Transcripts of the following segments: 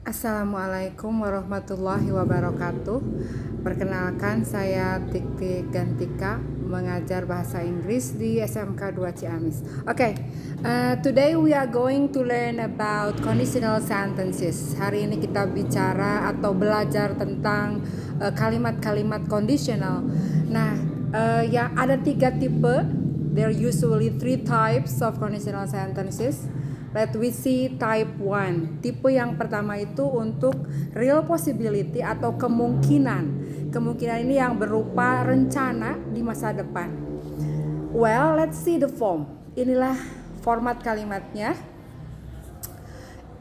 Assalamualaikum warahmatullahi wabarakatuh. Perkenalkan, saya Tik Gantika, mengajar bahasa Inggris di SMK 2 Ciamis. Today we are going to learn about conditional sentences. Hari ini kita bicara atau belajar tentang kalimat-kalimat conditional. Nah, yang ada 3 tipe. There are usually 3 types of conditional sentences. Let we see type 1. Tipe yang pertama itu untuk real possibility atau kemungkinan. Kemungkinan ini yang berupa rencana di masa depan. Well, let's see the form. Inilah format kalimatnya.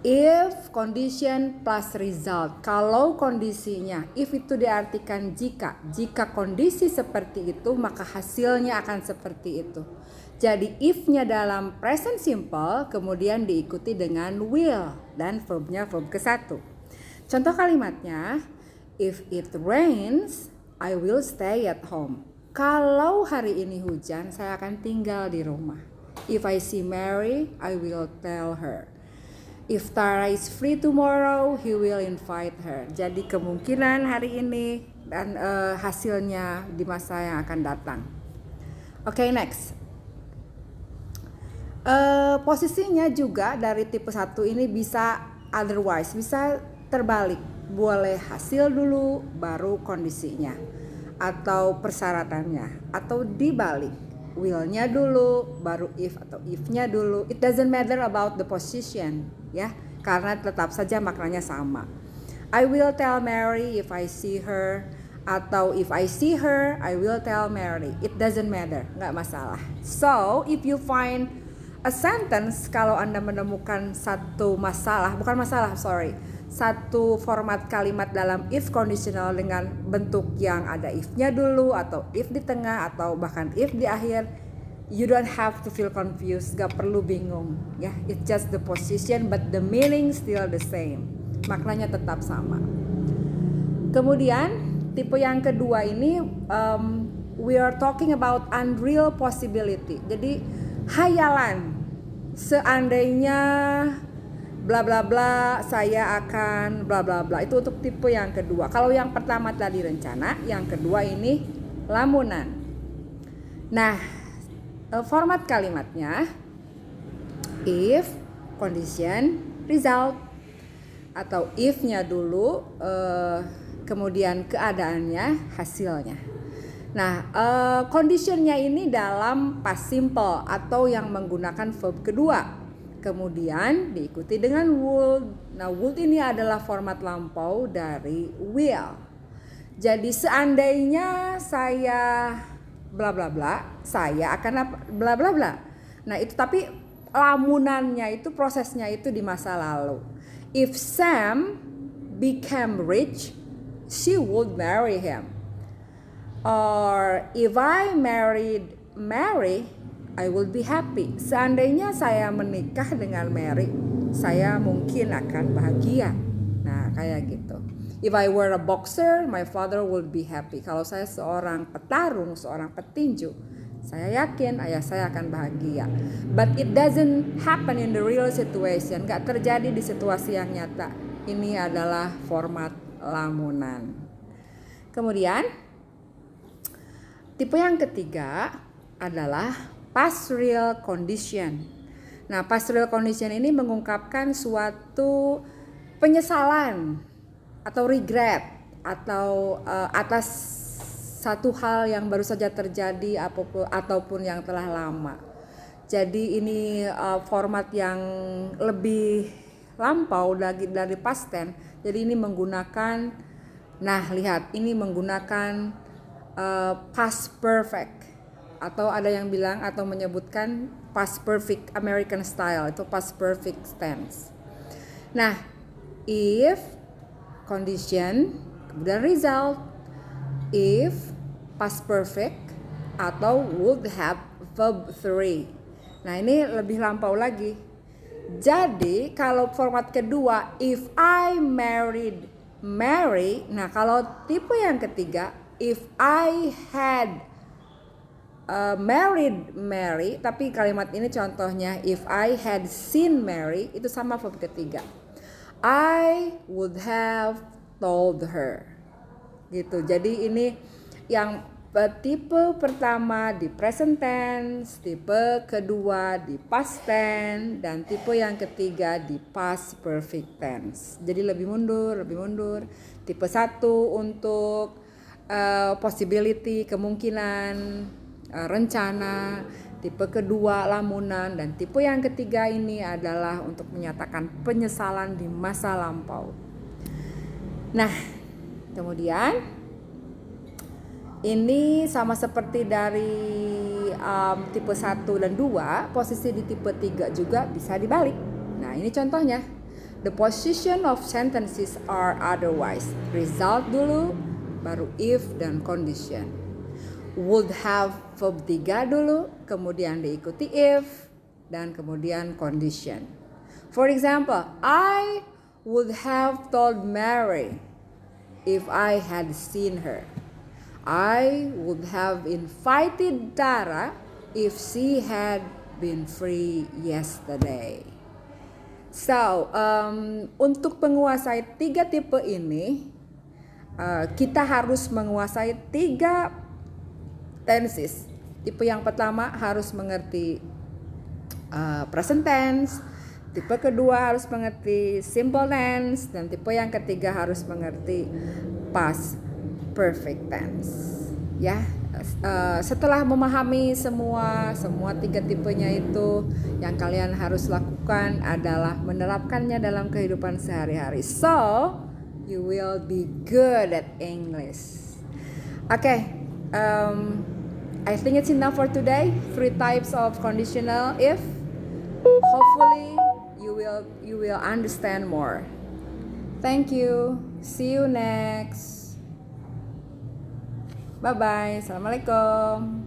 If condition plus result. Kalau kondisinya, if itu diartikan jika. Jika kondisi seperti itu, maka hasilnya akan seperti itu. Jadi if-nya dalam present simple, kemudian diikuti dengan will, dan verbnya verb ke-1. Contoh kalimatnya, if it rains, I will stay at home. Kalau hari ini hujan, saya akan tinggal di rumah. If I see Mary, I will tell her. If Tara is free tomorrow, he will invite her. Jadi kemungkinan hari ini dan hasilnya di masa yang akan datang. Next. Posisinya juga dari tipe 1 ini bisa otherwise, bisa terbalik. Boleh hasil dulu baru kondisinya atau persyaratannya, atau dibalik, will-nya dulu baru if, atau if-nya dulu. It doesn't matter about the position, ya, karena tetap saja maknanya sama. I will tell Mary if I see her, atau if I see her I will tell Mary. It doesn't matter, nggak masalah. So if you find a sentence, kalau Anda menemukan satu format kalimat dalam if conditional dengan bentuk yang ada if-nya dulu, atau if di tengah, atau bahkan if di akhir, you don't have to feel confused, gak perlu bingung, ya. It's just the position but the meaning still the same, maknanya tetap sama. Kemudian tipe yang kedua ini, we are talking about unreal possibility. Jadi hayalan, seandainya bla bla bla, saya akan bla bla bla. Itu untuk tipe yang kedua. Kalau yang pertama tadi rencana, yang kedua ini lamunan. Nah, format kalimatnya if, condition, result, atau if-nya dulu, kemudian keadaannya, hasilnya. Nah, conditionnya ini dalam past simple atau yang menggunakan verb kedua. Kemudian diikuti dengan would. Nah, would ini adalah format lampau dari will. Jadi seandainya saya bla bla bla, saya akan bla bla bla. Nah, itu tapi lamunannya itu, prosesnya itu di masa lalu. If Sam became rich, she would marry him. Or if I married Mary, I will be happy. Seandainya saya menikah dengan Mary, saya mungkin akan bahagia. Nah, kayak gitu. If I were a boxer, my father would be happy. Kalau saya seorang petarung, seorang petinju, saya yakin ayah saya akan bahagia. But it doesn't happen in the real situation. Gak terjadi di situasi yang nyata. Ini adalah format lamunan. Kemudian tipe yang ketiga adalah past real condition. Nah, past real condition ini mengungkapkan suatu penyesalan atau regret, atau atas satu hal yang baru saja terjadi ataupun yang telah lama. Jadi ini format yang lebih lampau dari past tense. Jadi ini menggunakan, nah lihat, ini menggunakan past perfect, atau ada yang bilang atau menyebutkan past perfect American style, itu past perfect tense. Nah, if, condition, kemudian result, if, past perfect, atau would have, verb 3. Nah, ini lebih lampau lagi. Jadi kalau format kedua, if I married Mary. Nah, kalau tipe yang ketiga, if I had married Mary, tapi kalimat ini contohnya if I had seen Mary, itu sama verb ketiga. I would have told her. Gitu. Jadi ini yang tipe pertama di present tense, tipe kedua di past tense, dan tipe yang ketiga di past perfect tense. Jadi lebih mundur. Tipe 1 untuk possibility, kemungkinan, rencana. Tipe kedua lamunan, dan tipe yang ketiga ini adalah untuk menyatakan penyesalan di masa lampau. Nah, kemudian ini sama seperti dari tipe 1 dan 2, posisi di tipe 3 juga bisa dibalik. Nah, ini contohnya. The position of sentences are otherwise. Result dulu, baru if dan condition. Would have verb 3 dulu, kemudian diikuti if, dan kemudian condition. For example, I would have told Mary if I had seen her. I would have invited Tara if she had been free yesterday. So, untuk menguasai 3 tipe ini, kita harus menguasai 3 tenses. Tipe yang pertama harus mengerti present tense, tipe kedua harus mengerti simple tense, dan tipe yang ketiga harus mengerti past perfect tense. Ya, setelah memahami semua 3 tipenya itu, yang kalian harus lakukan adalah menerapkannya dalam kehidupan sehari-hari. So, you will be good at English. Okay. I think it's enough for today. 3 types of conditional if. Hopefully you will understand more. Thank you. See you next. Bye bye. Assalamualaikum.